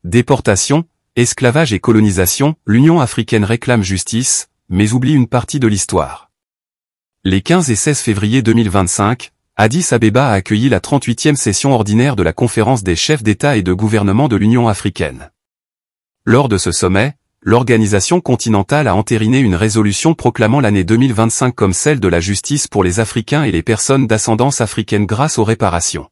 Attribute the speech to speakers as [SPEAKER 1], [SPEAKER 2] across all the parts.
[SPEAKER 1] Déportation, esclavage et colonisation, l'Union africaine réclame justice, mais oublie une partie de l'histoire. Les 15 et 16 février 2025, Addis Abeba a accueilli la 38e session ordinaire de la conférence des chefs d'État et de gouvernement de l'Union africaine. Lors de ce sommet, l'organisation continentale a entériné une résolution proclamant l'année 2025 comme celle de la justice pour les Africains et les personnes d'ascendance africaine grâce aux réparations.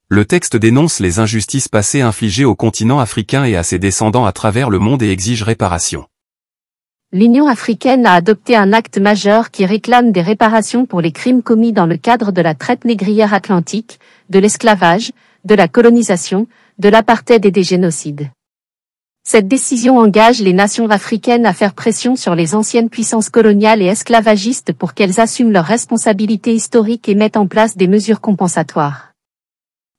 [SPEAKER 1] Le texte dénonce les injustices passées infligées au continent africain et à ses descendants à travers le monde et exige réparation.
[SPEAKER 2] L'Union africaine a adopté un acte majeur qui réclame des réparations pour les crimes commis dans le cadre de la traite négrière atlantique, de l'esclavage, de la colonisation, de l'apartheid et des génocides. Cette décision engage les nations africaines à faire pression sur les anciennes puissances coloniales et esclavagistes pour qu'elles assument leurs responsabilités historiques et mettent en place des mesures compensatoires.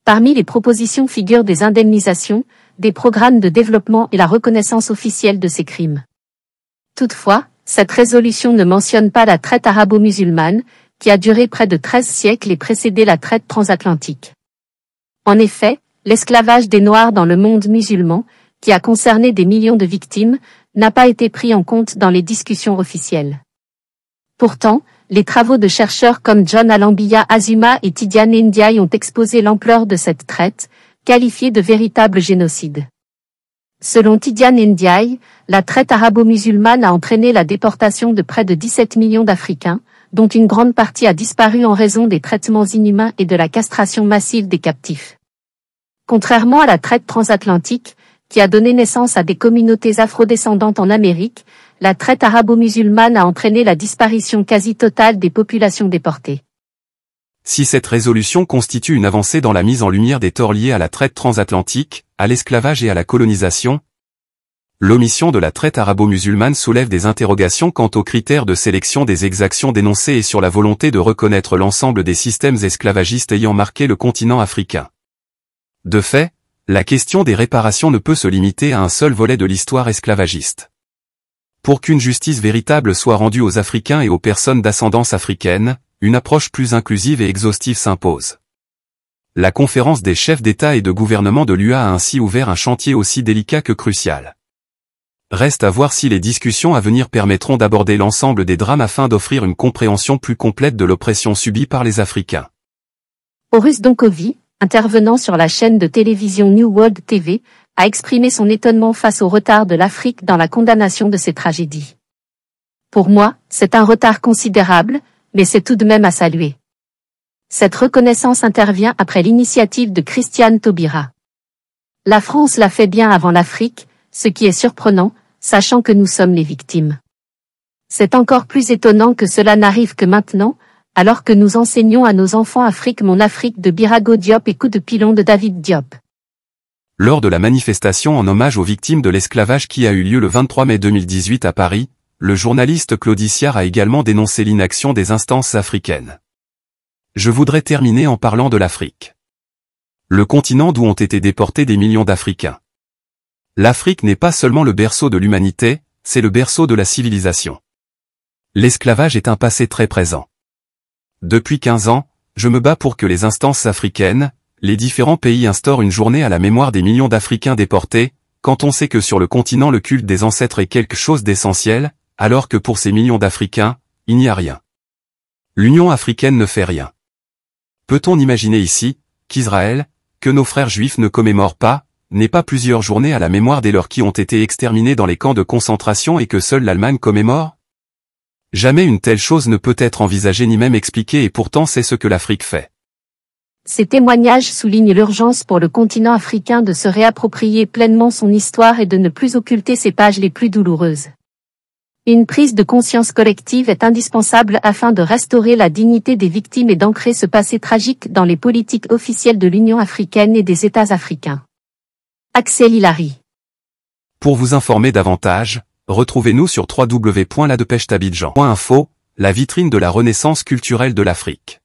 [SPEAKER 2] Parmi les propositions figurent des indemnisations, des programmes de développement et la reconnaissance officielle de ces crimes. Toutefois, cette résolution ne mentionne pas la traite arabo-musulmane, qui a duré près de 13 siècles et précédé la traite transatlantique. En effet, l'esclavage des Noirs dans le monde musulman, qui a concerné des millions de victimes, n'a pas été pris en compte dans les discussions officielles. Pourtant, les travaux de chercheurs comme John Alambiya Azuma et Tidiane Ndiaye ont exposé l'ampleur de cette traite, qualifiée de véritable génocide. Selon Tidiane Ndiaye, la traite arabo-musulmane a entraîné la déportation de près de 17 millions d'Africains, dont une grande partie a disparu en raison des traitements inhumains et de la castration massive des captifs. Contrairement à la traite transatlantique, qui a donné naissance à des communautés afrodescendantes en Amérique, la traite arabo-musulmane a entraîné la disparition quasi totale des populations déportées.
[SPEAKER 1] Si cette résolution constitue une avancée dans la mise en lumière des torts liés à la traite transatlantique, à l'esclavage et à la colonisation, l'omission de la traite arabo-musulmane soulève des interrogations quant aux critères de sélection des exactions dénoncées et sur la volonté de reconnaître l'ensemble des systèmes esclavagistes ayant marqué le continent africain. De fait, la question des réparations ne peut se limiter à un seul volet de l'histoire esclavagiste. Pour qu'une justice véritable soit rendue aux Africains et aux personnes d'ascendance africaine, une approche plus inclusive et exhaustive s'impose. La conférence des chefs d'État et de gouvernement de l'UA a ainsi ouvert un chantier aussi délicat que crucial. Reste à voir si les discussions à venir permettront d'aborder l'ensemble des drames afin d'offrir une compréhension plus complète de l'oppression subie par les Africains.
[SPEAKER 2] Horus Donkovi, intervenant sur la chaîne de télévision New World TV, a exprimé son étonnement face au retard de l'Afrique dans la condamnation de ces tragédies. Pour moi, c'est un retard considérable, mais c'est tout de même à saluer. Cette reconnaissance intervient après l'initiative de Christiane Taubira. La France l'a fait bien avant l'Afrique, ce qui est surprenant, sachant que nous sommes les victimes. C'est encore plus étonnant que cela n'arrive que maintenant, alors que nous enseignons à nos enfants Afrique mon Afrique de Birago Diop et Coup de pilon de David Diop.
[SPEAKER 1] Lors de la manifestation en hommage aux victimes de l'esclavage qui a eu lieu le 23 mai 2018 à Paris, le journaliste Claude Issiard a également dénoncé l'inaction des instances africaines. Je voudrais terminer en parlant de l'Afrique. Le continent d'où ont été déportés des millions d'Africains. L'Afrique n'est pas seulement le berceau de l'humanité, c'est le berceau de la civilisation. L'esclavage est un passé très présent. Depuis 15 ans, je me bats pour que les instances africaines, les différents pays instaurent une journée à la mémoire des millions d'Africains déportés, quand on sait que sur le continent le culte des ancêtres est quelque chose d'essentiel, alors que pour ces millions d'Africains, il n'y a rien. L'Union africaine ne fait rien. Peut-on imaginer ici, qu'Israël, que nos frères juifs ne commémorent pas, n'ait pas plusieurs journées à la mémoire des leurs qui ont été exterminés dans les camps de concentration et que seule l'Allemagne commémore? Jamais une telle chose ne peut être envisagée ni même expliquée et pourtant c'est ce que l'Afrique fait.
[SPEAKER 2] Ces témoignages soulignent l'urgence pour le continent africain de se réapproprier pleinement son histoire et de ne plus occulter ses pages les plus douloureuses. Une prise de conscience collective est indispensable afin de restaurer la dignité des victimes et d'ancrer ce passé tragique dans les politiques officielles de l'Union africaine et des États africains. Axel Hilary.
[SPEAKER 1] Pour vous informer davantage, retrouvez-nous sur www.ladepêchetabidjan.info, la vitrine de la renaissance culturelle de l'Afrique.